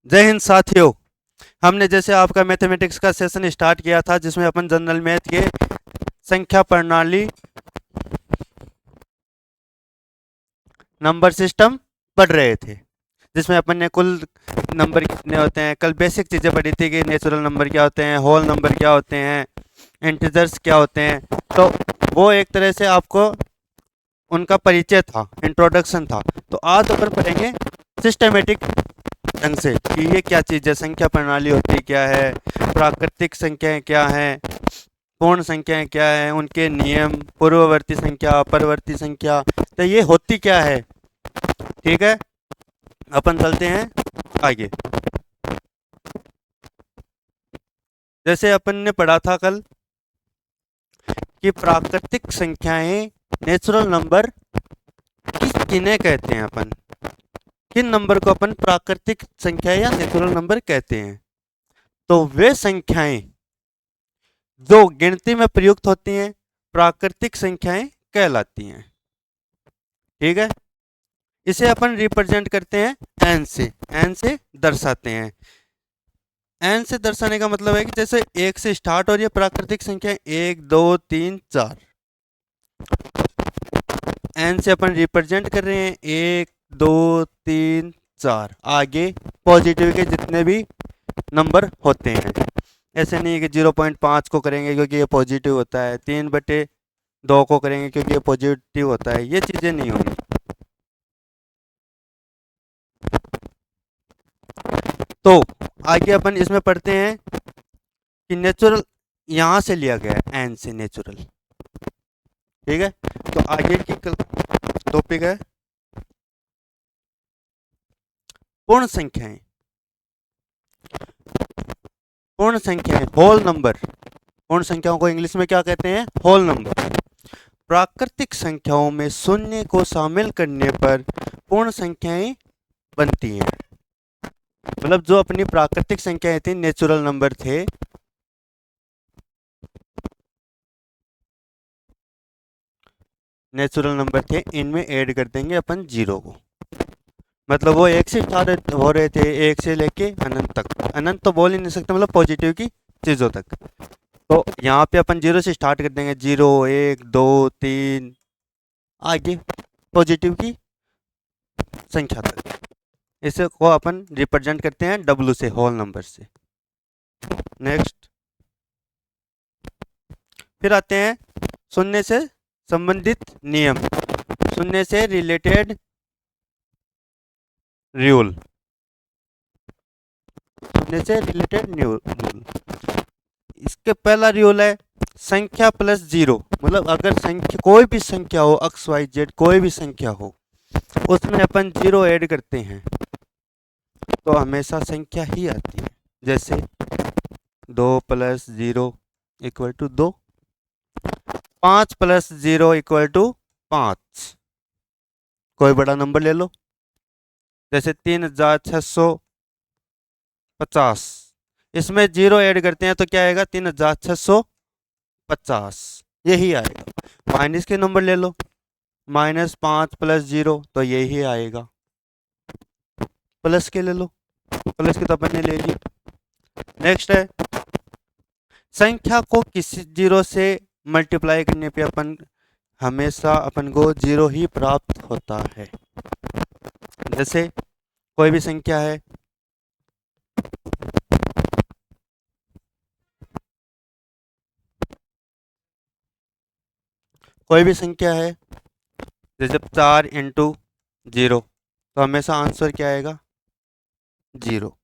जय हिंद साथियों। हमने जैसे आपका मैथमेटिक्स का सेशन स्टार्ट किया था जिसमें अपन जनरल मैथ के संख्या प्रणाली नंबर सिस्टम पढ़ रहे थे, जिसमें अपन ने कुल नंबर कितने होते हैं, कल बेसिक चीज़ें पढ़ी थी कि नेचुरल नंबर क्या होते हैं, होल नंबर क्या होते हैं, इंटीजर्स क्या होते हैं। तो वो एक तरह से आपको उनका परिचय था, इंट्रोडक्शन था। तो आज अपन पढ़ेंगे सिस्टमेटिक ढंग से कि ये क्या चीज़ है, संख्या प्रणाली होती क्या है, प्राकृतिक संख्याएं क्या हैं, पूर्ण संख्याएं क्या हैं, उनके नियम, पूर्ववर्ती संख्या, अपरवर्ती संख्या, तो ये होती क्या है। ठीक है, अपन चलते हैं आगे। जैसे अपन ने पढ़ा था कल कि प्राकृतिक संख्याएं, नेचुरल नंबर किन्हें कहते हैं, अपन किन नंबर को अपन प्राकृतिक संख्या या नेचुरल नंबर कहते हैं। तो वे संख्याएं जो गिनती में प्रयुक्त होती हैं प्राकृतिक संख्याएं कहलाती हैं। ठीक है, इसे अपन रिप्रेजेंट करते हैं एन से, एन से दर्शाते हैं। एन से दर्शाने का मतलब है कि जैसे एक से स्टार्ट हो रही है प्राकृतिक संख्या, एक दो तीन चार, एन से अपन रिप्रेजेंट कर रहे हैं एक दो तीन चार, आगे पॉजिटिव के जितने भी नंबर होते हैं। ऐसे नहीं है कि 0.5 को करेंगे क्योंकि ये पॉजिटिव होता है, 3/2 को करेंगे क्योंकि ये पॉजिटिव होता है, ये चीज़ें नहीं होंगी। तो आगे अपन इसमें पढ़ते हैं कि नेचुरल यहाँ से लिया गया है, एन से नेचुरल। ठीक है, तो आगे की टॉपिक है पूर्ण संख्याएं। पूर्ण संख्याएं, होल नंबर। पूर्ण संख्याओं को इंग्लिश में क्या कहते हैं? Whole number. प्राकृतिक संख्याओं में शून्य को शामिल करने पर पूर्ण संख्याएं बनती हैं। मतलब जो अपनी प्राकृतिक संख्याएं थी, नेचुरल नंबर थे, नेचुरल नंबर थे, इनमें ऐड कर देंगे अपन जीरो को। मतलब वो एक से स्टार्ट हो रहे थे, एक से लेके अनंत तक। अनंत तो बोल ही नहीं सकते, मतलब पॉजिटिव की चीज़ों तक। तो यहाँ पे अपन जीरो से स्टार्ट कर देंगे, जीरो एक दो तीन, आगे पॉजिटिव की संख्या तक। इसे को अपन रिप्रेजेंट करते हैं डब्लू से, होल नंबर से। नेक्स्ट, फिर आते हैं शून्य से संबंधित नियम, शून्य से रिलेटेड रूल, शून्य से रिलेटेड रूल। इसके पहला रूल है संख्या प्लस जीरो। मतलब अगर संख्या, कोई भी संख्या हो, एक्स वाई जेड कोई भी संख्या हो, उसमें अपन जीरो ऐड करते हैं तो हमेशा संख्या ही आती है। जैसे 2 + 0 = 2, 5 + 0 = 5। कोई बड़ा नंबर ले लो, जैसे 3650, इसमें जीरो ऐड करते हैं तो क्या आएगा? 3650, यही आएगा। माइनस के नंबर ले लो, -5 + 0 तो यही आएगा। प्लस के ले लो, प्लस के तो अपन ने ले ली। नेक्स्ट है संख्या को किसी जीरो से मल्टीप्लाई करने पे अपन हमेशा अपन को जीरो ही प्राप्त होता है। जैसे कोई भी संख्या है, कोई भी संख्या है, जैसे 4 × 0 तो हमेशा आंसर क्या आएगा? जीरो।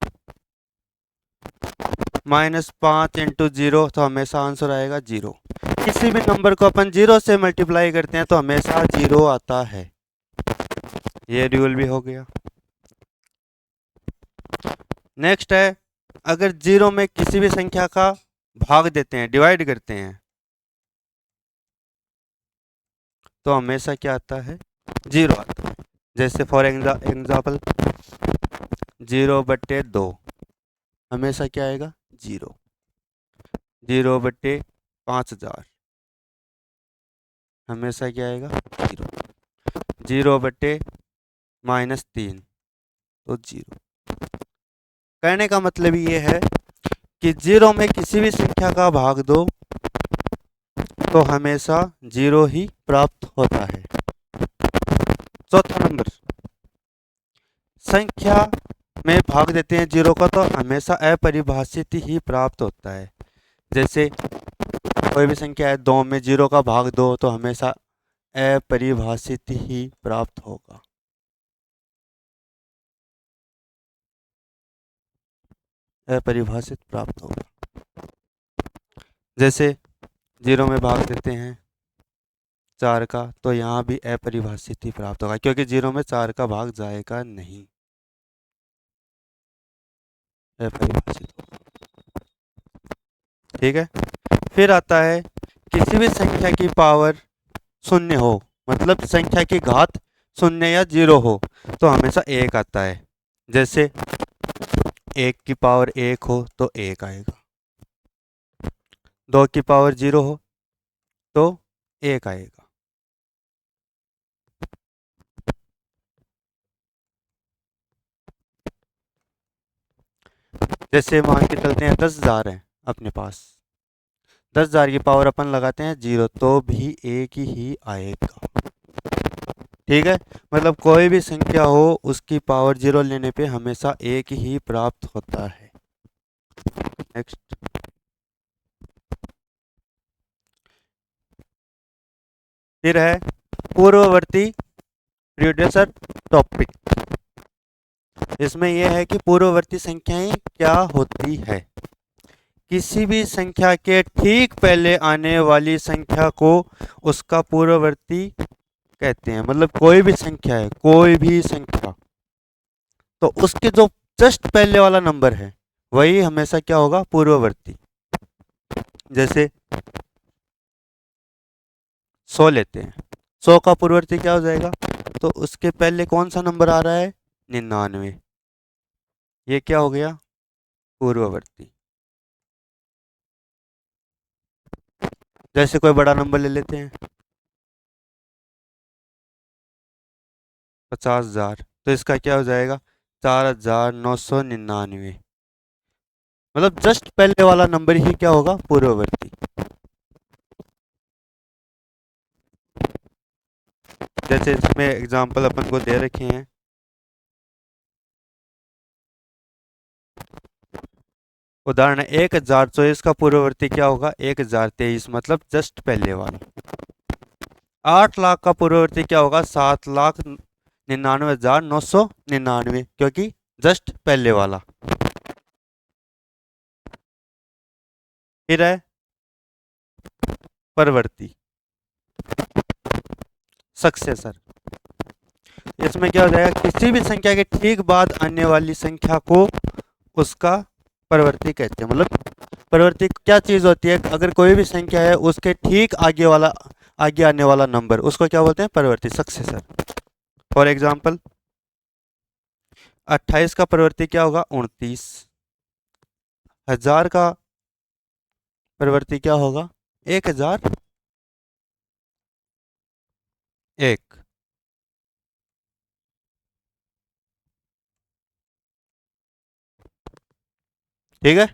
-5 × 0 तो हमेशा आंसर आएगा जीरो। किसी भी नंबर को अपन जीरो से मल्टीप्लाई करते हैं तो हमेशा जीरो आता है। ये रूल भी हो गया। नेक्स्ट है अगर जीरो में किसी भी संख्या का भाग देते हैं, डिवाइड करते हैं, तो हमेशा क्या आता है? जीरो आता है। जैसे फॉर एग्जाम्पल 0/2, हमेशा क्या आएगा? जीरो। 0/5000, हमेशा क्या आएगा? जीरो। 0/-3 तो जीरो। कहने का मतलब ये है कि जीरो में किसी भी संख्या का भाग दो तो हमेशा जीरो ही प्राप्त होता है। चौथा नंबर, संख्या में भाग देते हैं जीरो का तो हमेशा अपरिभाषित ही प्राप्त होता है। जैसे कोई भी संख्या है, दो में जीरो का भाग दो तो हमेशा अपरिभाषित ही प्राप्त होगा। अपरिभाषित प्राप्त होगा। जैसे जीरो में भाग देते हैं चार का तो यहाँ भी अपरिभाषित ही प्राप्त होगा, क्योंकि जीरो में चार का भाग जाएगा नहीं, अपरिभाषित होगा। ठीक है। फिर आता है किसी भी संख्या की पावर शून्य हो, मतलब संख्या की घात शून्य या जीरो हो तो हमेशा एक आता है। जैसे एक की पावर एक हो तो एक आएगा, दो की पावर जीरो हो तो एक आएगा। जैसे मान के चलते हैं 10,000 है अपने पास, 10,000 की पावर अपन लगाते हैं जीरो तो भी एक ही आएगा। ठीक है, मतलब कोई भी संख्या हो उसकी पावर जीरो लेने पे हमेशा एक ही प्राप्त होता है। नेक्स्ट, फिर है पूर्ववर्ती प्रीडेसर टॉपिक। इसमें यह है कि पूर्ववर्ती संख्याएं क्या होती है। किसी भी संख्या के ठीक पहले आने वाली संख्या को उसका पूर्ववर्ती कहते हैं। मतलब कोई भी संख्या है, कोई भी संख्या, तो उसके जो जस्ट पहले वाला नंबर है वही हमेशा क्या होगा, पूर्ववर्ती। जैसे 100 लेते हैं, 100 का पूर्ववर्ती क्या हो जाएगा, तो उसके पहले कौन सा नंबर आ रहा है, 99, ये क्या हो गया, पूर्ववर्ती। जैसे कोई बड़ा नंबर ले लेते हैं 50,000, तो इसका क्या हो जाएगा, 4,999। मतलब जस्ट पहले वाला नंबर ही क्या होगा, पूर्ववर्ती। जैसे इसमें एग्जांपल अपन को दे रखे हैं, उदाहरण 1,024 का पूर्ववर्ती क्या होगा, 1,023, मतलब जस्ट पहले वाला। 8,00,000 का पूर्ववर्ती क्या होगा, 7,99,999, क्योंकि जस्ट पहले वाला। फिर है परवर्ती, सक्सेसर। इसमें क्या हो जाएगा, किसी भी संख्या के ठीक बाद आने वाली संख्या को उसका परवर्ती कहते हैं। मतलब परवर्ती क्या चीज होती है, अगर कोई भी संख्या है उसके ठीक आगे आने वाला नंबर, उसको क्या बोलते हैं, परवर्ती, सक्सेसर। फॉर एग्जाम्पल 28 का परवर्ती क्या होगा, 29। 1000 का परवर्ती क्या होगा, 1001। ठीक है।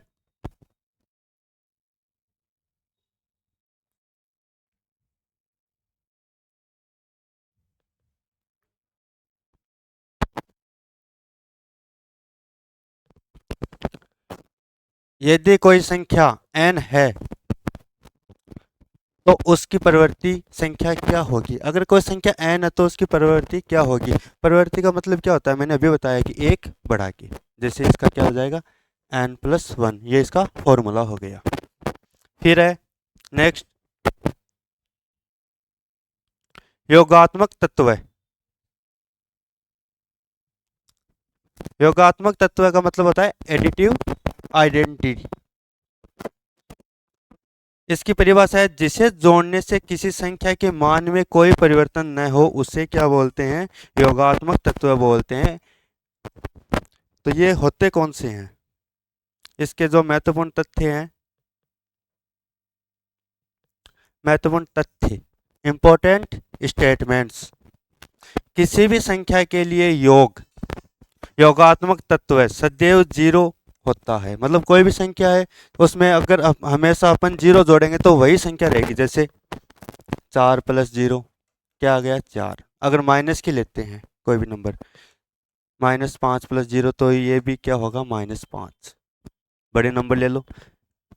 यदि कोई संख्या n है तो उसकी परवर्ती संख्या क्या होगी। अगर कोई संख्या n है तो उसकी परवर्ती क्या होगी। परवर्ती का मतलब क्या होता है, मैंने अभी बताया कि एक बढ़ा के, जैसे इसका क्या हो जाएगा, n+1, ये इसका फॉर्मूला हो गया। फिर है नेक्स्ट, योगात्मक तत्व। योगात्मक तत्व का मतलब होता है एडिटिव आइडेंटिटी। इसकी परिभाषा है, जिसे जोड़ने से किसी संख्या के मान में कोई परिवर्तन न हो उसे क्या बोलते हैं, योगात्मक तत्व बोलते हैं। तो ये होते कौन से हैं, इसके जो महत्वपूर्ण तथ्य हैं, महत्वपूर्ण तथ्य, इंपॉर्टेंट स्टेटमेंट्स। किसी भी संख्या के लिए योग योगात्मक तत्व है सदैव जीरो होता है। मतलब कोई भी संख्या है उसमें अगर हमेशा अपन जीरो जोड़ेंगे तो वही संख्या रहेगी। जैसे 4 + 0 क्या आ गया 4। अगर माइनस की लेते हैं कोई भी नंबर, -5 + 0 तो ये भी क्या होगा -5। बड़े नंबर ले लो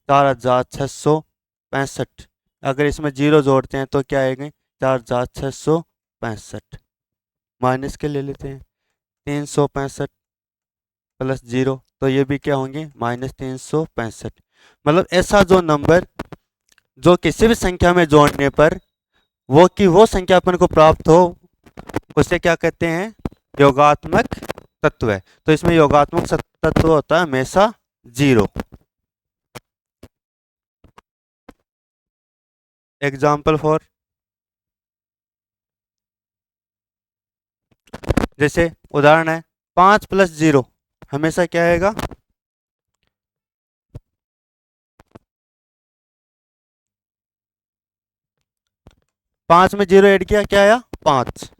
4665। अगर इसमें जीरो जोड़ते हैं तो क्या आएंगे 4665। माइनस के ले लेते हैं 365 + 0 तो ये भी क्या होंगे -365। मतलब ऐसा जो नंबर जो किसी भी संख्या में जोड़ने पर वो संख्या अपन को प्राप्त हो उसे क्या कहते हैं योगात्मक तत्व है। तो इसमें योगात्मक तत्व होता है हमेशा जीरो। एग्जाम्पल फॉर, जैसे उदाहरण है 5 + 0 हमेशा क्या आएगा 5 में जीरो ऐड किया क्या आया 5।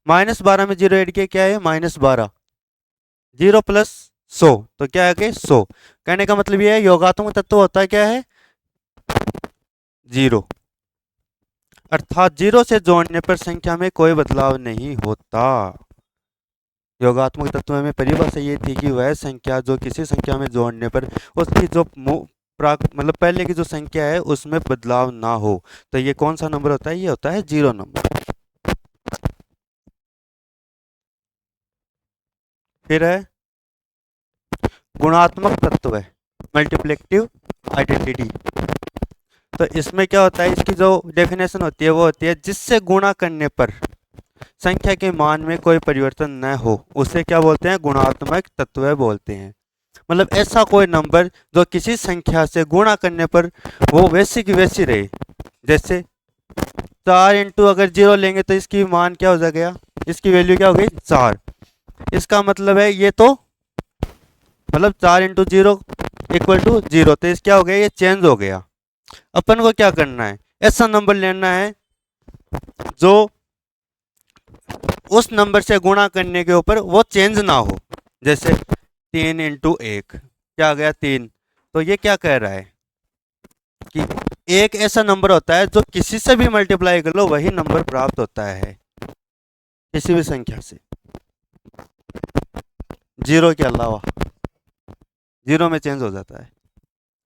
-12 में जीरो ऐड किया क्या है -12। 0 + 100 तो क्या है 100। कहने का मतलब ये है योगात्मक तत्व होता है क्या है जीरो। अर्थात जीरो से जोड़ने पर संख्या में कोई बदलाव नहीं होता। योगात्मक तत्व में परिभाषा ये थी कि वह संख्या जो किसी संख्या में जोड़ने पर उसकी जो मतलब पहले की जो संख्या है उसमें बदलाव ना हो। तो ये कौन सा नंबर होता है ये होता है जीरो नंबर। फिर है गुणात्मक तत्व है मल्टीप्लिकेटिव आइडेंटिटी। तो इसमें क्या होता है इसकी जो डेफिनेशन होती है वो होती है जिससे गुणा करने पर संख्या के मान में कोई परिवर्तन न हो उसे क्या बोलते हैं गुणात्मक तत्व बोलते हैं। मतलब ऐसा कोई नंबर जो किसी संख्या से गुणा करने पर वो वैसी की वैसी रहे। जैसे 4 × अगर जीरो लेंगे तो इसकी मान क्या हो गया इसकी वैल्यू क्या हो गई 4। इसका मतलब है ये तो मतलब 4 × 0 = 0 तो इस क्या हो गया ये चेंज हो गया। अपन को क्या करना है ऐसा नंबर लेना है जो उस नंबर से गुणा करने के ऊपर वो चेंज ना हो। जैसे 3 × 1 क्या आ गया 3। तो ये क्या कह रहा है कि एक ऐसा नंबर होता है जो किसी से भी मल्टीप्लाई कर लो वही नंबर प्राप्त होता है किसी भी संख्या से जीरो के अलावा। जीरो में चेंज हो जाता है।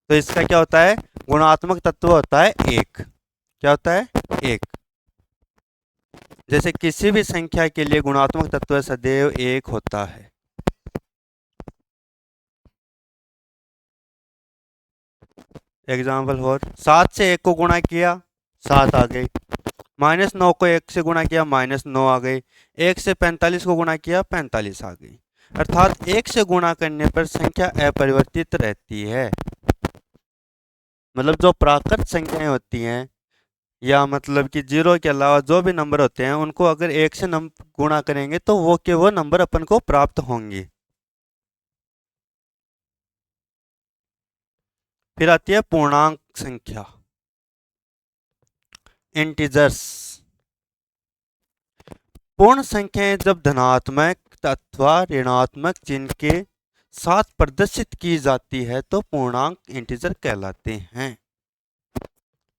तो इसका क्या होता है गुणात्मक तत्व होता है एक। क्या होता है एक। जैसे किसी भी संख्या के लिए गुणात्मक तत्व सदैव एक होता है। एग्जाम्पल फॉर 7 से 1 को गुणा किया 7 आ गई। -9 को 1 से गुणा किया -9 आ गई। 1 से 45 को गुणा किया 45 आ गई। अर्थात 1 से गुणा करने पर संख्या अपरिवर्तित रहती है। मतलब जो प्राकृत संख्याएं होती हैं या मतलब कि जीरो के अलावा जो भी नंबर होते हैं उनको अगर 1 से गुणा करेंगे तो वो के वो नंबर अपन को प्राप्त होंगे। फिर आती है पूर्णांक संख्या इंटीजर्स। पूर्ण संख्याएं जब धनात्मक अथवा ऋणात्मक चिन्ह के साथ प्रदर्शित की जाती है तो पूर्णांक इंटीजर कहलाते हैं।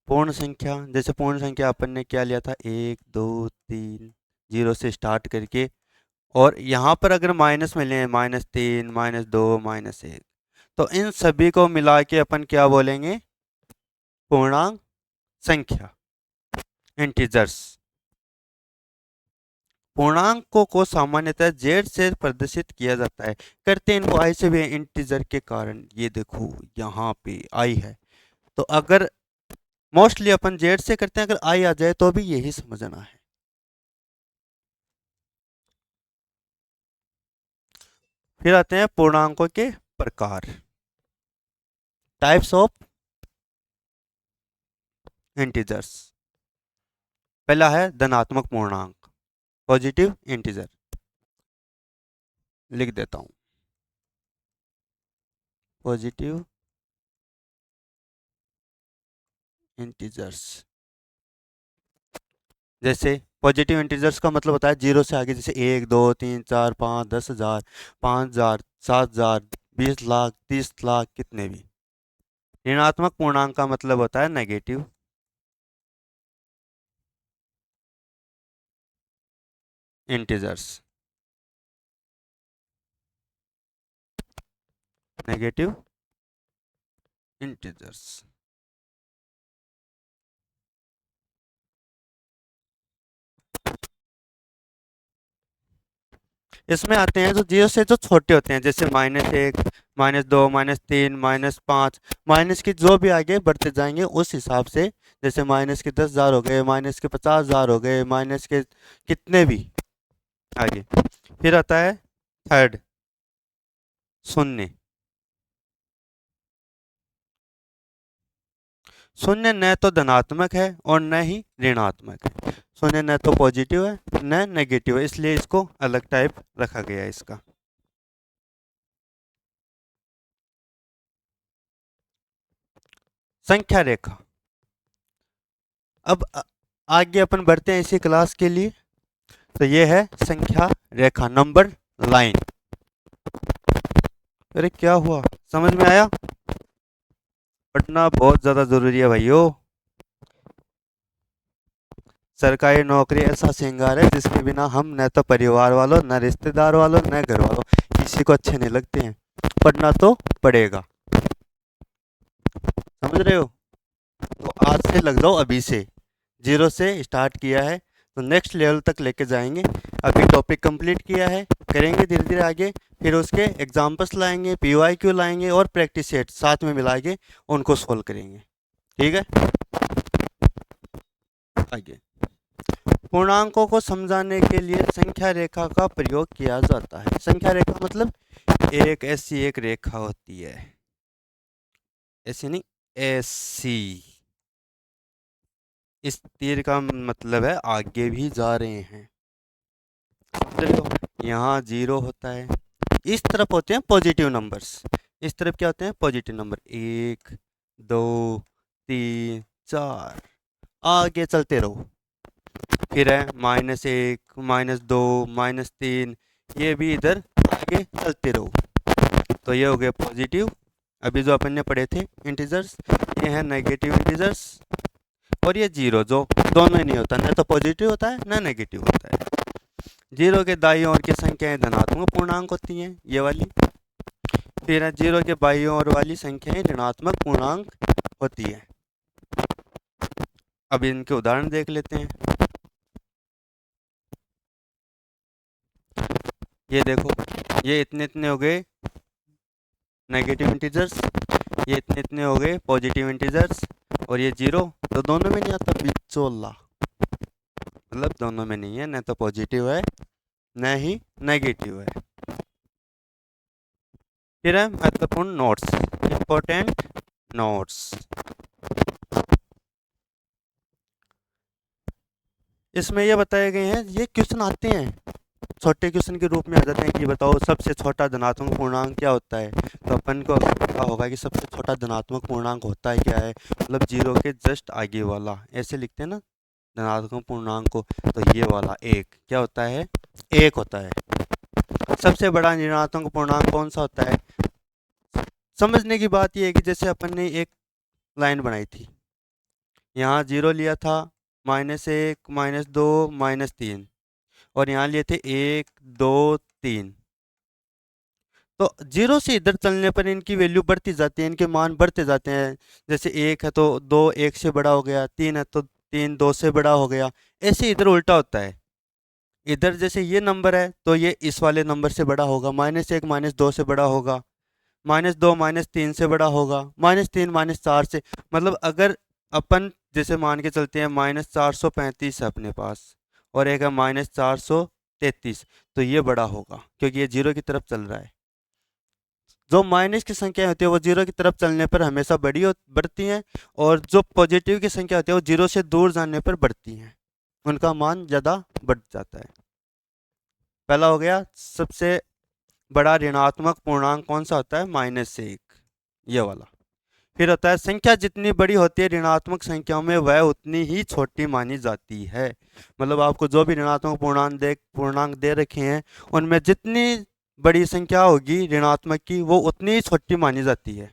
पूर्ण संख्या जैसे पूर्ण संख्या अपन ने क्या लिया था 1 2 3 जीरो से स्टार्ट करके और यहाँ पर अगर माइनस में लें -3 -2 -1 तो इन सभी को मिला के अपन क्या बोलेंगे पूर्णांक संख्या इंटीजर्स। पूर्णांकों को सामान्यतः जेड से प्रदर्शित किया जाता है। करते इनको आई से भी इंटीजर के कारण ये देखो यहाँ पे आई है तो अगर मोस्टली अपन जेड से करते हैं अगर आई आ जाए तो भी यही समझना है। फिर आते हैं पूर्णांकों के प्रकार टाइप्स ऑफ इंटीजर्स। पहला है धनात्मक पूर्णांक पॉजिटिव इंटीजर। लिख देता हूं पॉजिटिव इंटीजर्स। जैसे पॉजिटिव इंटीजर्स का मतलब होता है जीरो से आगे, जैसे 1 2 3 4 5 10,000 5,000 7,000 20 लाख 30 लाख कितने भी। ऋणात्मक पूर्णांक का मतलब होता है नेगेटिव इंटीजर्स। Negative integers. इसमें आते हैं जो जीरो से जो छोटे होते हैं, जैसे -1 -2 -3 -5। माइनस के जो भी आगे बढ़ते जाएंगे उस हिसाब से, जैसे माइनस के 10,000 हो गए, माइनस के 50,000 हो गए, माइनस के कितने भी आगे। फिर आता है थर्ड, शून्य। शून्य न तो धनात्मक है और न ही ऋणात्मक है। शून्य न तो पॉजिटिव है न नेगेटिव है, इसलिए इसको अलग टाइप रखा गया है इसका। संख्या रेखा। अब आगे अपन बढ़ते हैं इसी क्लास के लिए। तो ये है संख्या रेखा, नंबर लाइन। अरे क्या हुआ, समझ में आया? पढ़ना बहुत ज्यादा जरूरी है भाइयों। सरकारी नौकरी ऐसा श्रृंगार है जिसके बिना हम न तो परिवार वालों, न रिश्तेदार वालों, न घर वालों, किसी को अच्छे नहीं लगते हैं। पढ़ना तो पड़ेगा, समझ रहे हो? तो आज से लग जाओ अभी से। जीरो से स्टार्ट किया है तो नेक्स्ट लेवल तक लेके जाएंगे। अभी टॉपिक कंप्लीट किया है, करेंगे धीरे धीरे आगे। फिर उसके एग्जाम्पल्स लाएंगे, PYQ लाएंगे और प्रैक्टिस सेट साथ में मिला के उनको सोल्व करेंगे। ठीक है, आगे। पूर्णांकों को समझाने के लिए संख्या रेखा का प्रयोग किया जाता है। संख्या रेखा मतलब एक ऐसी एक रेखा होती है, ऐसी नहीं, ऐसी। इस तीर का मतलब है आगे भी जा रहे हैं, समझ रहे हो? यहाँ जीरो होता है, इस तरफ होते हैं पॉजिटिव नंबर्स। इस तरफ क्या होते हैं? Positive number. 1 2 3 4, आगे चलते रहो। फिर है -1 -2 -3, ये भी इधर आगे चलते रहो। तो ये हो गए पॉजिटिव। अभी जो अपन ने पढ़े थे इंटीजर्स, ये है नेगेटिव इंटीजर्स। और ये जीरो, जो दोनों ही नहीं होता, न तो पॉजिटिव होता है न नेगेटिव होता है। जीरो के दाईं ओर की संख्याएं धनात्मक पूर्णांक होती हैं, ये वाली। फिर है जीरो के बाईं ओर वाली संख्याएं ऋणात्मक पूर्णांक होती है। अब इनके उदाहरण देख लेते हैं। ये देखो, ये इतने इतने हो गए नेगेटिव इंटीजर्स, ये इतने इतने हो गए पॉजिटिव इंटीजर्स, और ये जीरो तो दोनों में नहीं आता, बिचौला, मतलब दोनों में नहीं है, न तो पॉजिटिव है न ही नेगेटिव है। फिर है महत्वपूर्ण नोट्स, इंपॉर्टेंट नोट्स। इसमें ये बताए गए हैं, ये क्वेश्चन आते हैं, छोटे क्वेश्चन के रूप में आ जाते हैं कि बताओ सबसे छोटा धनात्मक पूर्णांक क्या होता है। तो अपन को पता होगा कि सबसे छोटा धनात्मक पूर्णांक होता है क्या है, मतलब जीरो के जस्ट आगे वाला, ऐसे लिखते हैं ना धनात्मक पूर्णांक को। तो ये वाला एक क्या होता है? एक होता है। सबसे बड़ा ऋणात्मक पूर्णांक कौन सा होता है? समझने की बात यह है कि जैसे अपन ने एक लाइन बनाई थी, यहाँ जीरो लिया था, -1 -2 -3, और यहाँ लिए थे 1 2 3। तो जीरो से इधर चलने पर इनकी वैल्यू बढ़ती जाती है, इनके मान बढ़ते जाते हैं। जैसे एक है तो दो एक से बड़ा हो गया, तीन है तो तीन दो से बड़ा हो गया, ऐसे इधर उल्टा होता है। इधर जैसे ये नंबर है तो ये इस वाले नंबर से बड़ा होगा, -1 -2 से बड़ा होगा, -2 -3 से बड़ा होगा, -3 -4 से। मतलब अगर अपन जैसे मान के चलते हैं -435 है अपने पास, और एक है -433, तो ये बड़ा होगा क्योंकि ये जीरो की तरफ चल रहा है। जो माइनस की संख्या होती है वो जीरो की तरफ चलने पर हमेशा बढ़ती हैं, और जो पॉजिटिव की संख्या होती है वो जीरो से दूर जाने पर बढ़ती हैं, उनका मान ज़्यादा बढ़ जाता है। पहला हो गया, सबसे बड़ा ऋणात्मक पूर्णांक कौन सा होता है? -1, ये वाला। फिर होता है संख्या जितनी बड़ी होती है ऋणात्मक संख्याओं में वह उतनी ही छोटी मानी जाती है। मतलब आपको जो भी ऋणात्मक पूर्णांक दे रखे हैं उनमें जितनी बड़ी संख्या होगी ऋणात्मक की वो उतनी ही छोटी मानी जाती है।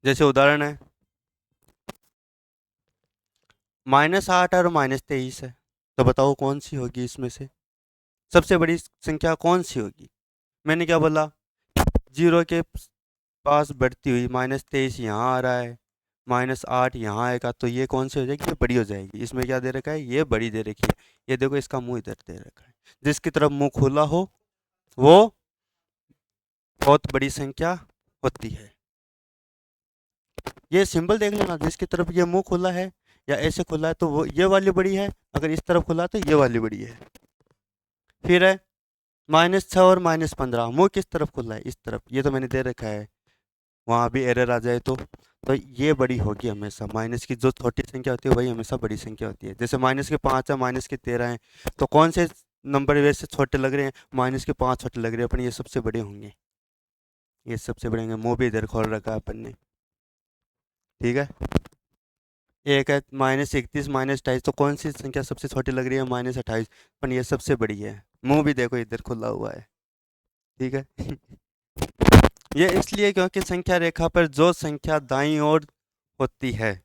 जैसे उदाहरण है -8 और -23 है, तो बताओ कौन सी होगी इसमें से सबसे बड़ी संख्या कौन सी होगी। मैंने क्या बोला, जीरो के पास बढ़ती हुई -23 यहाँ आ रहा है, -8 यहाँ आएगा, तो ये कौन सी हो जाएगी, ये बड़ी हो जाएगी। इसमें क्या दे रखा है, ये बड़ी दे रखी है। ये देखो इसका मुंह इधर दे रखा है, जिसकी तरफ मुंह खुला हो वो बहुत बड़ी संख्या होती है। ये सिंबल देख लेना, जिसकी तरफ ये मुंह खुला है या ऐसे खुला है तो वो ये वाली बड़ी है, अगर इस तरफ खुला है तो ये वाली बड़ी है। फिर है -6 और -15, मुंह किस तरफ खुला है, इस तरफ, ये तो मैंने दे रखा है, वहाँ भी एरर आ जाए तो ये बड़ी होगी हमेशा। माइनस की जो छोटी संख्या होती है वही हमेशा बड़ी संख्या होती है। जैसे -5 है, -13 है, तो कौन से नंबर वैसे छोटे लग रहे हैं, -5 छोटे लग रहे हैं, अपन ये सबसे बड़े होंगे, ये सबसे बड़े होंगे। मुंह भी इधर खोल रखा है अपन ने, ठीक है। एक है -31, -28, तो कौन सी संख्या सबसे छोटी लग रही है, -28, पर ये सबसे बड़ी है। मुंह भी देखो इधर खुला हुआ है, ठीक है। ये इसलिए क्योंकि संख्या रेखा पर जो संख्या दाईं ओर होती है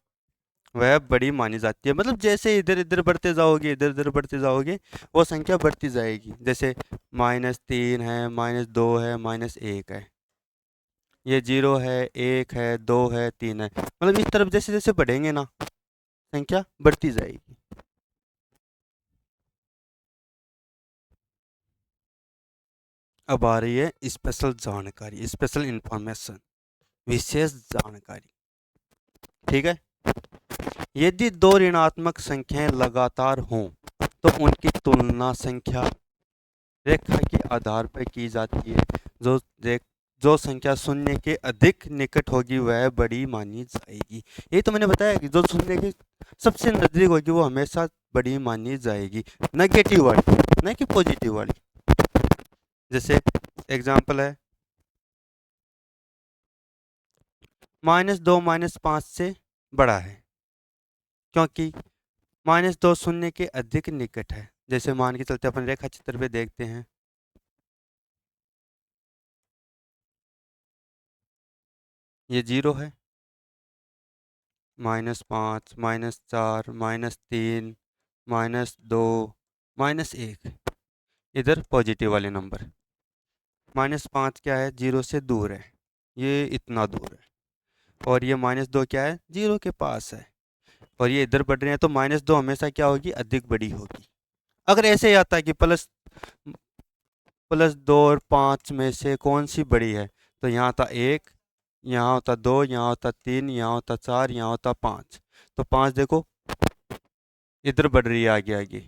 वह बड़ी मानी जाती है। मतलब जैसे इधर इधर बढ़ते जाओगे, इधर इधर बढ़ते जाओगे, वो संख्या बढ़ती जाएगी। जैसे -3 है, -2 है, -1 है, ये 0 है, 1 है, 2 है, 3 है, मतलब इस तरफ जैसे जैसे बढ़ेंगे ना संख्या बढ़ती जाएगी। अब आ रही है स्पेशल जानकारी, स्पेशल इंफॉर्मेशन, विशेष जानकारी, ठीक है। यदि दो ऋणात्मक संख्याएं लगातार हों तो उनकी तुलना संख्या रेखा के आधार पर की जाती है। जो जो संख्या शून्य के अधिक निकट होगी वह बड़ी मानी जाएगी। ये तो मैंने बताया कि जो शून्य के सबसे नजदीक होगी वो हमेशा बड़ी मानी जाएगी, नेगेटिव वाली, न कि पॉजिटिव वाली। जैसे एग्जांपल है -2 -5 से बड़ा है, क्योंकि -2 शून्य के अधिक निकट है। जैसे मान के चलते अपन रेखा चित्र पे देखते हैं, ये 0 है, -5, -4, -3, -2, -1, इधर पॉजिटिव वाले नंबर। -5 क्या है, 0 से दूर है, ये इतना दूर है। और ये -2 क्या है, 0 के पास है, और ये इधर बढ़ रहे हैं, तो -2 हमेशा क्या होगी, अधिक बड़ी होगी। अगर ऐसे ही आता है कि +2 और 5 में से कौन सी बड़ी है, तो यहाँ था 1, यहाँ होता 2, यहाँ होता 3, यहाँ होता 4, यहाँ होता 5, तो 5 देखो इधर बढ़ रही है आगे आगे।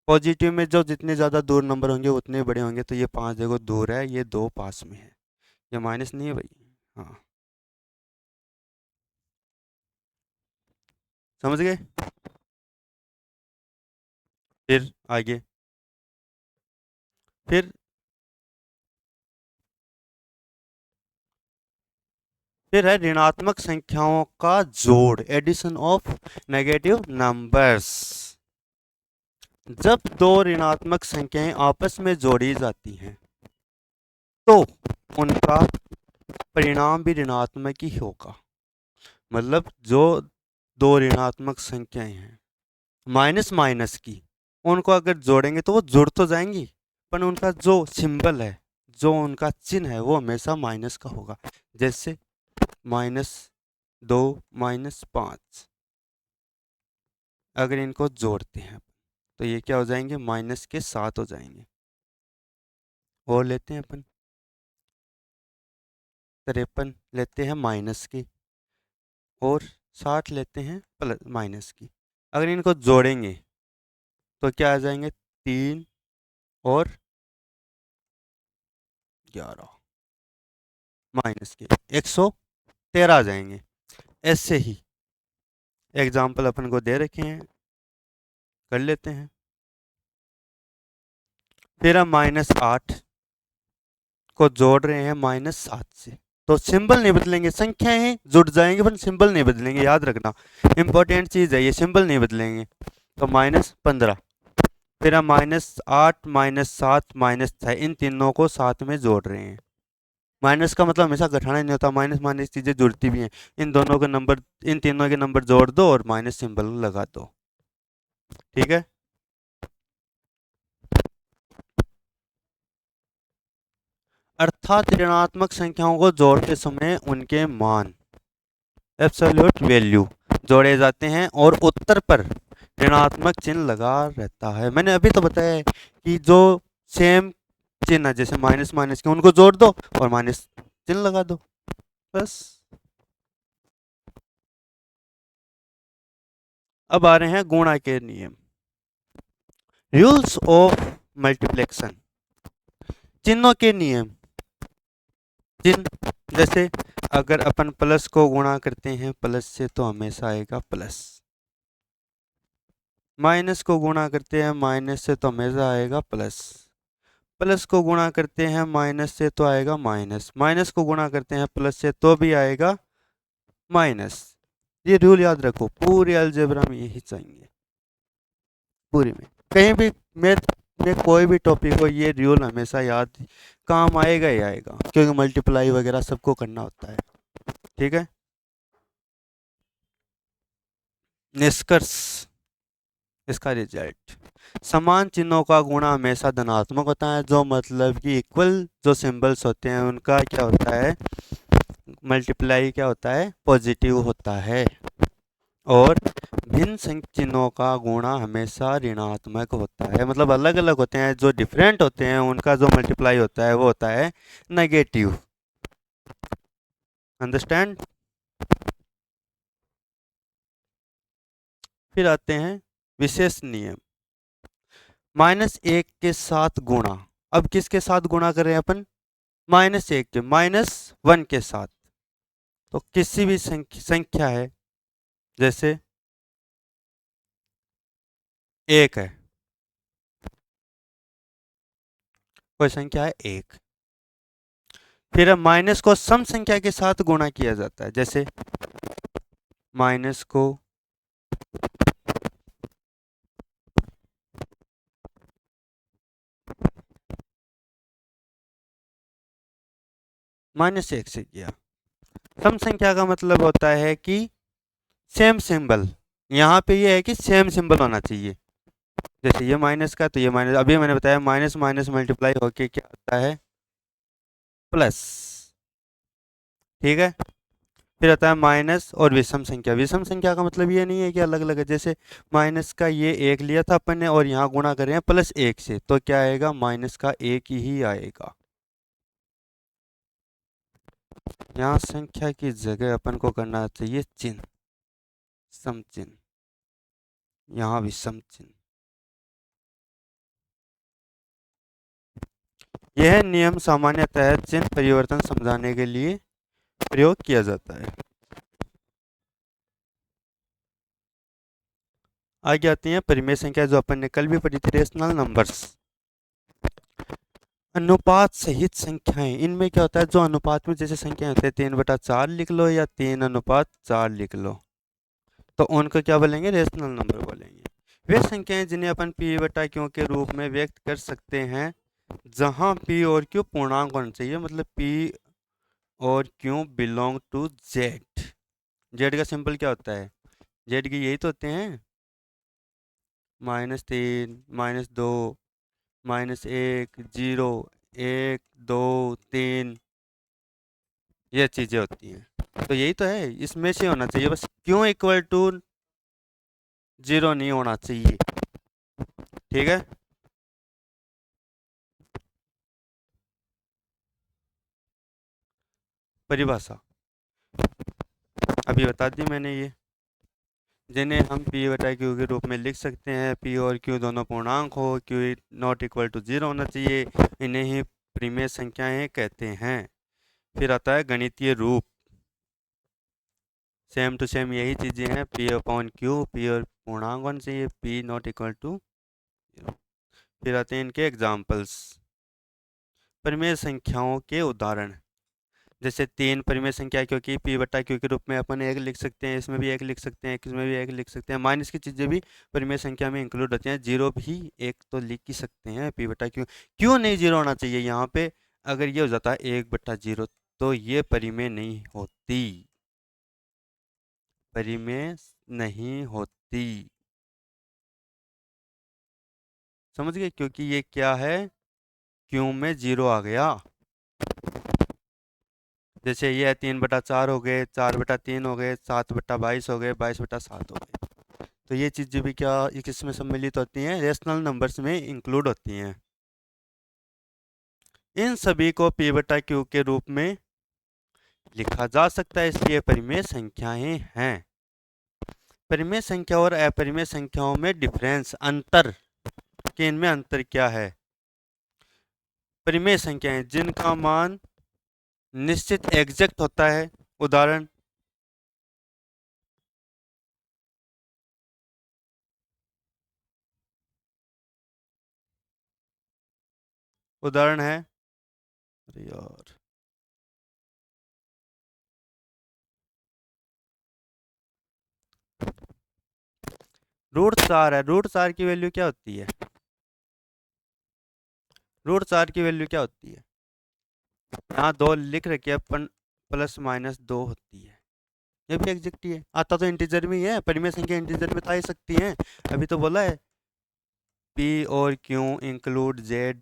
पॉजिटिव में जो जितने ज़्यादा दूर नंबर होंगे उतने बड़े होंगे, तो ये 5 देखो दूर है, ये 2 पास में है, ये माइनस नहीं है भाई। हाँ, समझ गए। फिर आगे, फिर फिर है ऋणात्मक संख्याओं का जोड़, एडिशन ऑफ नेगेटिव नंबर्स। जब दो ऋणात्मक संख्याएं आपस में जोड़ी जाती हैं तो उनका परिणाम भी ऋणात्मक ही होगा। मतलब जो दो ऋणात्मक संख्याएं हैं माइनस माइनस की, उनको अगर जोड़ेंगे तो वो जुड़ तो जाएंगी, पर उनका जो सिंबल है, जो उनका चिन्ह है वो हमेशा माइनस का होगा। जैसे -2 -5, अगर इनको जोड़ते हैं तो ये क्या हो जाएंगे, -7 हो जाएंगे। और लेते हैं अपन 53 लेते हैं माइनस की, और 60 लेते हैं प्लस माइनस की। अगर इनको जोड़ेंगे तो क्या आ जाएंगे, 3 और 11 माइनस के 113 आ जाएंगे। ऐसे ही एग्जाम्पल अपन को दे रखे हैं, कर लेते हैं। फिर हम -8 को जोड़ रहे हैं -7 से, तो सिंबल नहीं बदलेंगे, संख्याएं जुड़ जाएंगे पर सिंबल नहीं बदलेंगे, याद रखना इंपॉर्टेंट चीज़ है ये, सिंबल नहीं बदलेंगे। तो -15, फिर हम -8 -7 -6 इन तीनों को साथ में जोड़ रहे हैं। माइनस का मतलब हमेशा घटाना नहीं होता, माइनस माइनस चीज़ें जुड़ती भी हैं। इन दोनों के नंबर, इन तीनों के नंबर जोड़ दो और माइनस सिंबल लगा दो। ठीक है। अर्थात ऋणात्मक संख्याओं को जोड़ते समय उनके मान, एब्सोल्यूट वैल्यू, जोड़े जाते हैं और उत्तर पर ऋणात्मक चिन्ह लगा रहता है। मैंने अभी तो बताया है कि जो सेम चिन्ह है, जैसे माइनस माइनस के, उनको जोड़ दो और माइनस चिन्ह लगा दो, बस। अब आ रहे हैं गुणा के नियम, रूल्स ऑफ मल्टीप्लेक्शन, चिन्हों के नियम। चिन्ह जैसे अगर अपन प्लस को गुणा करते हैं प्लस से तो हमेशा आएगा प्लस, माइनस को गुणा करते हैं माइनस से तो हमेशा आएगा प्लस, प्लस को गुणा करते हैं माइनस से तो आएगा माइनस, माइनस को गुणा करते हैं प्लस से तो भी आएगा माइनस। ये रूल याद रखो, पूरे अलजेब्रा में यही चाहिए, पूरी में कहीं भी मैथ में कोई भी टॉपिक हो, ये रूल हमेशा याद काम आएगा ही आएगा, क्योंकि मल्टीप्लाई वगैरह सबको करना होता है। ठीक है। निष्कर्ष, इसका रिजल्ट, समान चिन्हों का गुणा हमेशा धनात्मक होता है, जो मतलब कि इक्वल जो सिंबल्स होते हैं उनका क्या होता है, मल्टीप्लाई क्या होता है, पॉजिटिव होता है। और भिन्न चिन्हों का गुणा हमेशा ऋणात्मक होता है, मतलब अलग अलग होते हैं, जो डिफरेंट होते हैं उनका जो मल्टीप्लाई होता है वो होता है नेगेटिव। अंडरस्टैंड। फिर आते हैं विशेष नियम, -1 के साथ गुणा। अब किसके साथ गुणा कर रहे हैं अपन, -1 के, -1 के साथ। तो किसी भी संख्या है, जैसे 1 है, कोई संख्या है 1, फिर अब माइनस को सम संख्या के साथ गुणा किया जाता है, जैसे माइनस को -1 से किया। सम संख्या का मतलब होता है कि सेम सिंबल, यहाँ पे ये है कि सेम सिंबल होना चाहिए, जैसे ये माइनस का तो ये माइनस, अभी मैंने बताया माइनस माइनस मल्टीप्लाई होके क्या आता है, प्लस। ठीक है। फिर आता है माइनस और विषम संख्या, विषम संख्या का मतलब ये नहीं है कि अलग अलग है, जैसे माइनस का ये 1 लिया था अपन ने और यहाँ गुणा कर रहे हैं +1 से, तो क्या आएगा, माइनस का 1 ही आएगा। यहाँ संख्या की जगह अपन को करना चाहिए चिन्ह, सम चिन्ह, यहाँ विषम चिन्ह। यह नियम सामान्यतः चिन्ह परिवर्तन समझाने के लिए प्रयोग किया जाता है। आगे आती हैं परिमेय संख्या, जो अपन ने कल भी पढ़ी थी, रेशनल नंबर्स। अनुपात सहित संख्याएं, इनमें क्या होता है, जो अनुपात में जैसे संख्याएं होते हैं 3/4 लिख लो या 3:4 लिख लो, तो उनको क्या बोलेंगे, रेशनल नंबर बोलेंगे। वे संख्याएं जिन्हें अपन p/q के रूप में व्यक्त कर सकते हैं, जहां p और q पूर्णांक होना चाहिए, मतलब p और q belong to z। z का सिंबल क्या होता है, z के यही तो होते हैं, -3 -2 -1 0 1 2 3, ये चीज़ें होती हैं, तो यही तो है, इसमें से होना चाहिए, बस क्यों इक्वल टू 0 नहीं होना चाहिए। ठीक है। परिभाषा अभी बता दी मैंने, ये जिन्हें हम p/q के रूप में लिख सकते हैं, p और q दोनों पूर्णांक हो, q नॉट इक्वल टू 0 होना चाहिए, इन्हें ही परिमेय संख्याएं कहते हैं। फिर आता है गणितीय रूप, सेम टू सेम यही चीज़ें हैं, p/q, p और पूर्णांक होना चाहिए, p नॉट इक्वल टू 0। फिर आते हैं इनके एग्जाम्पल्स, परिमेय संख्याओं के उदाहरण, जैसे 3 परिमेय संख्या, क्योंकि p बटा q के रूप में अपन 1 लिख सकते हैं, इसमें भी 1 लिख सकते हैं, इसमें भी 1 लिख सकते हैं। माइनस की चीज़ें भी परिमेय संख्या में इंक्लूड होती हैं। 0 भी एक तो लिख ही सकते हैं, p बटा q। क्यों नहीं 0 होना चाहिए यहाँ पे? अगर ये हो जाता 1/0 तो ये परिमेय नहीं होती, परिमेय नहीं होती। समझ गए? क्योंकि ये क्या है, q में 0 आ गया। जैसे ये 3/4 हो गए, 4/3 हो गए, 7/22 हो गए, 22/7 हो गए। तो ये चीज़ें भी क्या किसमें सम्मिलित होती हैं? रेशनल नंबर्स में इंक्लूड होती हैं। इन सभी को p बटा q के रूप में लिखा जा सकता है, इसलिए परिमेय संख्याएं हैं। परिमेय संख्या और अपरिमेय संख्याओं में डिफरेंस, अंतर, कि इनमें अंतर क्या है? परिमेय संख्याएं जिनका मान निश्चित एग्जैक्ट होता है। उदाहरण, उदाहरण है, अरे यार, √4 है। √4 की वैल्यू क्या होती है? √4 की वैल्यू क्या होती है? यहाँ 2 लिख रखी है, प्लस माइनस 2 होती है। ये भी एग्जैक्ट ही है। आता तो इंटीजर में ही है, परिमेय संख्या इंटीजर में तो आ ही सकती है। अभी तो बोला है p और q इंक्लूड z,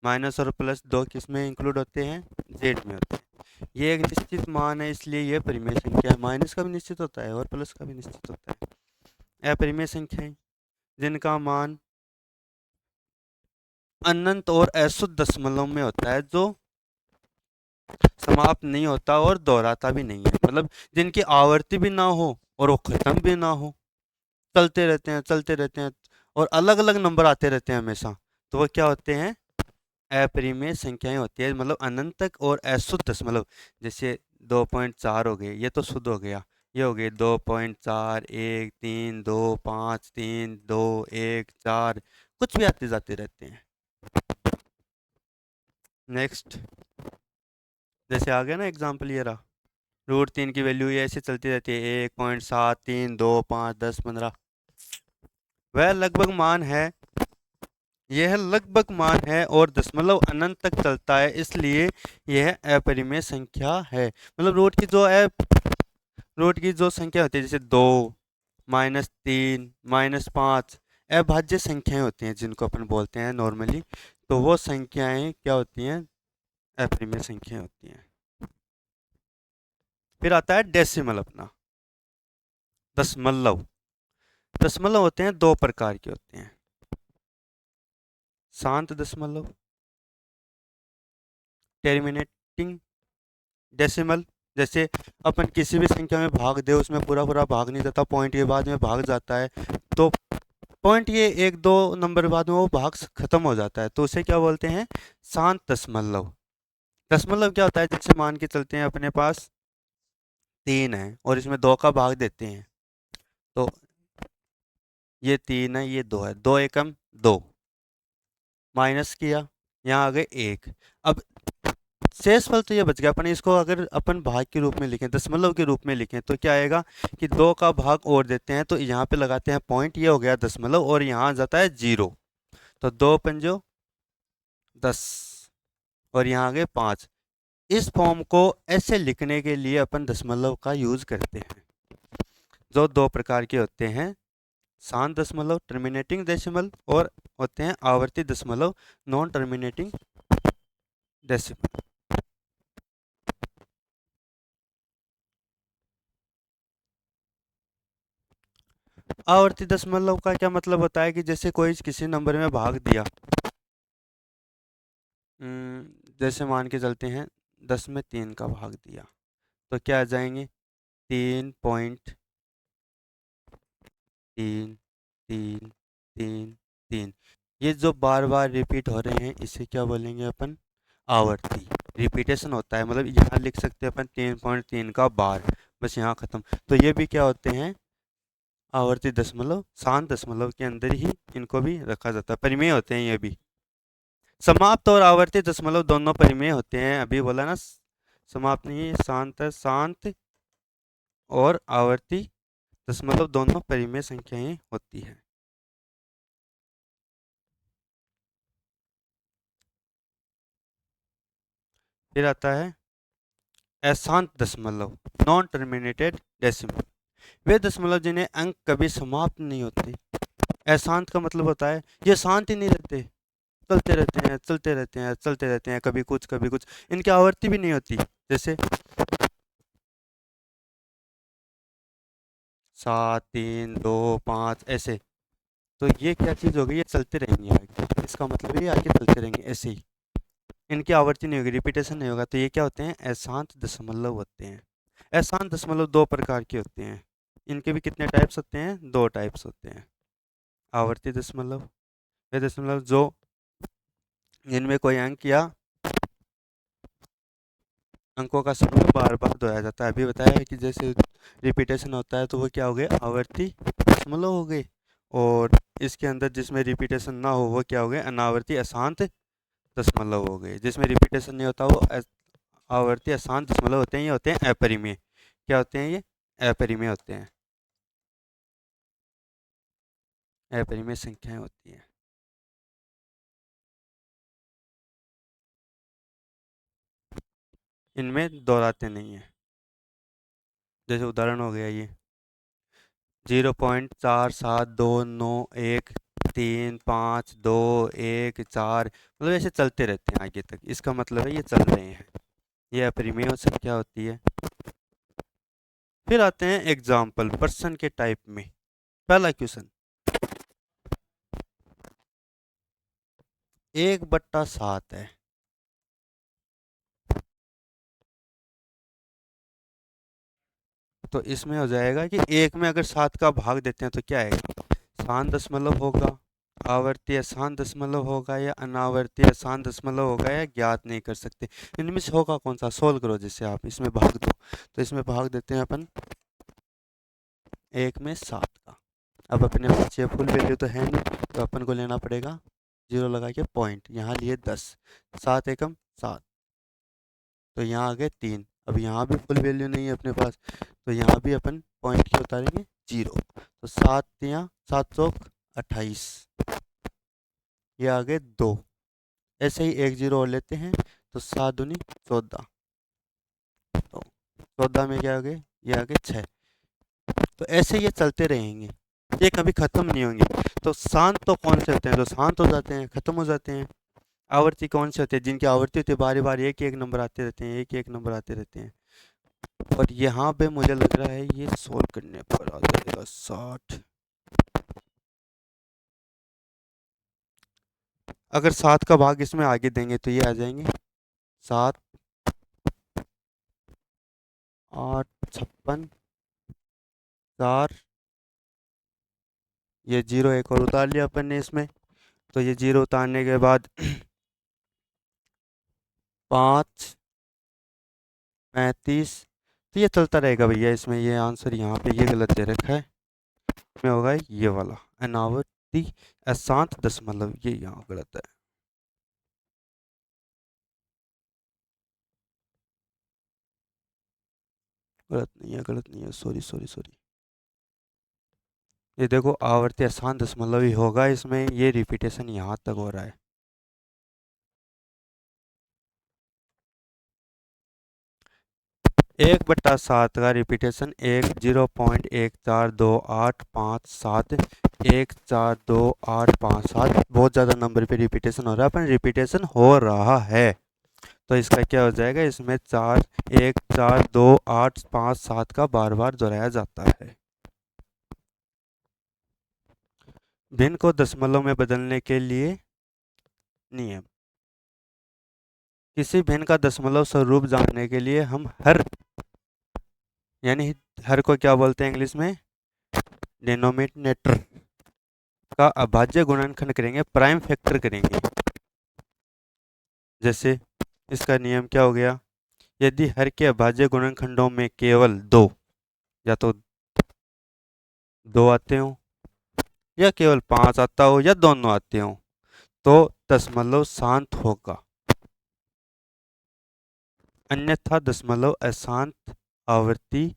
माइनस और प्लस 2 किस में इंक्लूड होते हैं? z में होते हैं। ये एक निश्चित मान है, इसलिए ये परिमेय संख्या है। माइनस का भी निश्चित होता है और प्लस का भी निश्चित होता है। अपरिमेय संख्याएं जिनका मान अनंत और अशुद्ध दशमलव में होता है, जो समाप्त नहीं होता और दोहराता भी नहीं है, मतलब जिनकी आवर्ती भी ना हो और वो खत्म भी ना हो, चलते रहते हैं, चलते रहते हैं, और अलग अलग नंबर आते रहते हैं हमेशा, तो वो क्या होते हैं? अपरिमेय संख्याएं होती है। मतलब अनंत तक और अशुद्ध दशमलव, जैसे 2.4 हो गए, ये तो शुद्ध हो गया। ये हो गए 2.4, 1, 3, 2, 5, 3, 2, 1, 4, कुछ भी आते जाते रहते हैं। नेक्स्ट, जैसे आ गया ना एग्जाम्पल, ये रहा। √3 की वैल्यू ये ऐसे चलती रहती है, 1.7, 3, 2, 5, 10, 15। वह लगभग मान है, यह लगभग मान है और दशमलव अनंत तक चलता है, इसलिए यह अपरिमेय संख्या है। मतलब रूट की जो संख्या होती है, जैसे 2, -3, -5, अभाज्य संख्याएं होती हैं, जिनको अपन बोलते हैं नॉर्मली, तो वो संख्याएं क्या होती हैं? अपरिमेय संख्याएं होती हैं। फिर आता है डेसिमल अपना, दशमलव। दशमलव होते हैं 2 प्रकार के होते हैं, शांत दशमलव, टर्मिनेटिंग डेसिमल। जैसे अपन किसी भी संख्या में भाग दे, उसमें पूरा पूरा भाग नहीं देता, पॉइंट के बाद में भाग जाता है, तो पॉइंट ये 1-2 नंबर बाद में वो भाग खत्म हो जाता है, तो उसे क्या बोलते हैं? शांत दशमलव। दशमलव क्या होता है? जैसे मान के चलते हैं अपने पास 3 है और इसमें 2 का भाग देते हैं, तो ये 3 है, ये 2 है, 2 एकम 2, माइनस किया, यहाँ आ गए 1। अब शेष फल तो ये बच गया। अपन इसको अगर अपन भाग के रूप में लिखें, दशमलव के रूप में लिखें, तो क्या आएगा कि 2 का भाग और देते हैं, तो यहाँ पे लगाते हैं पॉइंट, ये हो गया दशमलव, और यहाँ आ जाता है 0, तो 2 पंजो 10, और यहाँ आ गए 5। इस फॉर्म को ऐसे लिखने के लिए अपन दशमलव का यूज करते हैं, जो 2 प्रकार के होते हैं, शांत दशमलव टर्मिनेटिंग डेसिमल, और होते हैं आवर्ती दशमलव नॉन टर्मिनेटिंग डेसिमल। आवर्ती दशमलव का क्या मतलब होता है कि जैसे कोई किसी नंबर में भाग दिया, जैसे मान के चलते हैं 10 में 3 का भाग दिया, तो क्या आ जाएंगे? 3.3, 3, 3, 3। ये जो बार बार रिपीट हो रहे हैं, इसे क्या बोलेंगे अपन? आवर्ती। रिपीटेशन होता है, मतलब यहाँ लिख सकते हैं अपन 3.3 का बार, बस यहाँ खत्म। तो ये भी क्या होते हैं? आवर्ती दशमलव। शांत दशमलव के अंदर ही इनको भी रखा जाता है, परिमेय होते हैं ये भी। समाप्त और आवर्ती दशमलव दोनों परिमेय होते हैं, अभी बोला ना, समाप्त नहीं है, शांत है, शांत और आवर्ती दशमलव दोनों परिमेय संख्याएं होती है। फिर आता है अशांत दशमलव, नॉन टर्मिनेटेड डेसिमल। वे दशमलव जिन्हें अंक कभी समाप्त नहीं होते। अशांत का मतलब होता है ये शांत ही नहीं रहते, चलते रहते हैं, चलते रहते हैं, चलते रहते हैं, कभी कुछ कभी कुछ, इनकी आवर्ती भी नहीं होती। जैसे 7, 3, 2, 5 ऐसे। तो ये क्या चीज़ हो गई, ये चलते रहेंगे आगे, इसका मतलब ये आगे चलते रहेंगे ऐसे ही, इनकी आवर्ती नहीं होगी, रिपीटेशन नहीं होगा। तो ये क्या होते हैं, अशांत दशमलव होते हैं। अशांत दशमलव दो प्रकार के होते हैं, इनके भी कितने टाइप्स होते हैं, दो टाइप्स होते हैं। आवर्ती दशमलव, वे दशमलव जो जिनमें कोई अंक या अंकों का समूह बार बार दोहराया जाता है। अभी बताया है कि जैसे रिपीटेशन होता है तो वो क्या हो गए, आवर्ती दशमलव हो गए। और इसके अंदर जिसमें रिपीटेशन ना हो वो क्या हो गए, अनावर्ती अशांत दशमलव हो गए। जिसमें रिपीटेशन नहीं होता वो आवर्ती अशांत दशमलव होते हैं, ये होते हैं अपरिमेय। क्या होते हैं ये, अपरिमेय होते हैं, अपरिमेय संख्याएं होती हैं। इनमें दोहराते नहीं है। जैसे उदाहरण हो गया ये 0.47291 3 5 2 1 4, मतलब ऐसे चलते रहते हैं आगे तक, इसका मतलब है ये चल रहे हैं, ये अपरिमेय संख्या होती है। फिर आते हैं एग्जाम्पल प्रश्न के टाइप में। पहला क्वेश्चन, 1/7 है, तो इसमें हो जाएगा कि एक में अगर 7 का भाग देते हैं तो क्या है, शांत दशमलव होगा, आवर्ती अशांत दशमलव होगा या अनावर्ती अशांत दशमलव होगा, या ज्ञात नहीं कर सकते। इनमें से होगा कौन सा, सोल्व करो, जिससे आप इसमें भाग दो। तो इसमें भाग देते हैं अपन एक में 7 का। अब अपने पास ये फुल वैल्यू तो है नहीं, तो अपन को लेना पड़ेगा जीरो लगा के पॉइंट, यहाँ लिए 10, 7 एकम 7, तो यहाँ आ गए 3। अब यहाँ भी फुल वैल्यू नहीं है अपने पास, तो यहाँ भी अपन पॉइंट की उतारेंगे जीरो। तो 7 यहाँ 7 चौक 28, ये आ गए 2। ऐसे ही एक जीरो और लेते हैं, तो 7 दूनी 14, तो 14 में क्या आ गए, ये आ गए 6। तो ऐसे ये चलते रहेंगे, ये कभी खत्म नहीं होंगे। तो शांत तो कौन से होते हैं, जो शांत हो जाते हैं, खत्म हो जाते हैं। आवर्ती कौन से होते हैं, जिनकी आवर्ती होती है बारी बारी एक एक नंबर आते रहते हैं, एक एक नंबर आते रहते हैं। और यहाँ पे मुझे लग रहा है ये सोल्व करने पर आ जाएगा 60। अगर 7 का भाग इसमें आगे देंगे तो ये आ जाएंगे 7, 8, 56, 4, ये जीरो एक और उतार लिया अपन ने इसमें। तो ये जीरो उतारने के बाद 5, 35, तो ये चलता रहेगा भैया। इसमें ये आंसर यहाँ पे ये गलत दे रखा है, इसमें होगा ये वाला अनावर्ती अशांत दशमलव, ये यहाँ गलत है। गलत नहीं है, गलत नहीं है, सॉरी सॉरी सॉरी। ये देखो आवर्ती अशांत दशमलव ही होगा इसमें, ये रिपीटेशन यहाँ तक हो रहा है। 1/7 का रिपीटेशन 0.142857, 142857, बहुत ज़्यादा नंबर पे रिपीटेशन हो रहा है, अपन रिपीटेशन हो रहा है। तो इसका क्या हो जाएगा, इसमें 414285 का बार बार दोहराया जाता है। भिन्न को दशमलव में बदलने के लिए नियम। किसी भिन्न का दशमलव स्वरूप जानने के लिए हम हर, यानी हर को क्या बोलते हैं इंग्लिश में, डिनोमिनेटर का अभाज्य गुणनखंड करेंगे, प्राइम फैक्टर करेंगे। जैसे इसका नियम क्या हो गया, यदि हर के अभाज्य गुणनखंडों में केवल दो, या तो दो आते हो, या केवल 5 आता हो, या दोनों आते हो, तो दशमलव शांत होगा, अन्यथा दशमलव अशांत आवर्ती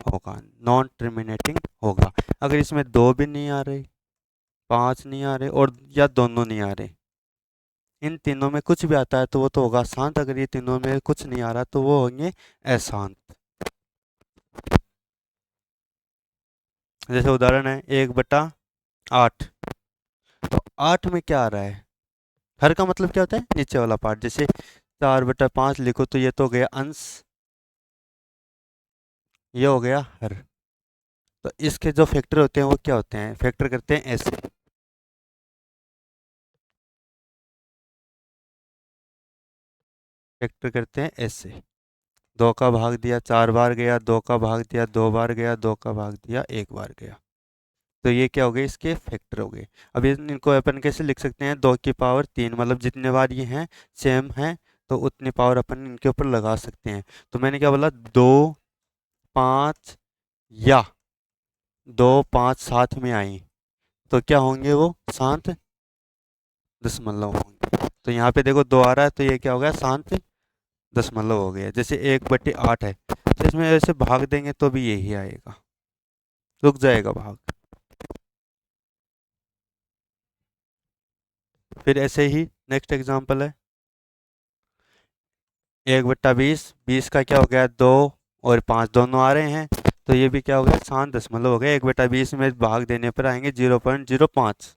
होगा, नॉन टर्मिनेटिंग होगा। अगर इसमें 2 भी नहीं आ रहे, 5 नहीं आ रहे और या दोनों नहीं आ रहे, इन तीनों में कुछ भी आता है तो वो तो होगा शांत। अगर ये तीनों में कुछ नहीं आ रहा तो वो होंगे अशांत। जैसे उदाहरण है 1/8, तो 8 में क्या आ रहा है, हर का मतलब क्या होता है, नीचे वाला पार्ट। जैसे 4/5 लिखो तो ये तो हो गया अंश, ये हो गया हर। तो इसके जो फैक्टर होते हैं वो क्या होते हैं, फैक्टर करते हैं ऐसे, फैक्टर करते हैं ऐसे। 2 का भाग दिया 4 बार गया, 2 का भाग दिया 2 बार गया, 2 का भाग दिया 1 बार गया। तो ये क्या हो गए, इसके फैक्टर हो गए। अब इनको अपन कैसे लिख सकते हैं, 2 की पावर 3, मतलब जितने बार ये हैं सेम हैं तो उतनी पावर अपन इनके ऊपर लगा सकते हैं। तो मैंने क्या बोला, 2 5 या 2 5 साथ में आई तो क्या होंगे, वो शांत दशमलव होंगे। तो यहाँ पे देखो 2 आ रहा है तो ये क्या हो गया, शांत दशमलव हो गया। जैसे 1/8 है तो इसमें ऐसे भाग देंगे तो भी यही आएगा, रुक जाएगा भाग। फिर ऐसे ही नेक्स्ट एग्जांपल है 1/20, 20 का क्या हो गया, 2 और 5 दोनों आ रहे हैं तो ये भी क्या हो गया, शांत दशमलव हो गया। 1/20 में भाग देने पर आएंगे 0.05।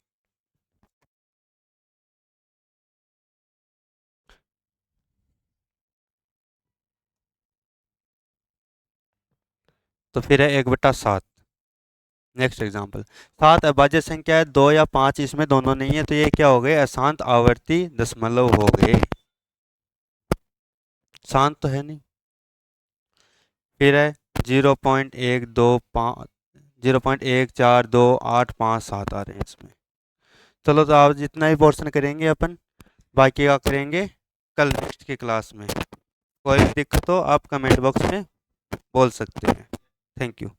तो फिर है 1/7। नेक्स्ट एग्जांपल, 7 अभाज्य संख्या है, 2 या 5 इसमें दोनों नहीं है तो ये क्या हो गए, अशांत आवर्ती दशमलव हो गए, शांत तो है नहीं। फिर है 0.125, 0.142857 आ रहे हैं इसमें। चलो तो आप जितना ही पोर्शन करेंगे अपन, बाकी का करेंगे कल नेक्स्ट की क्लास में। कोई भी दिक्कत हो आप कमेंट बॉक्स में बोल सकते हैं। Thank you.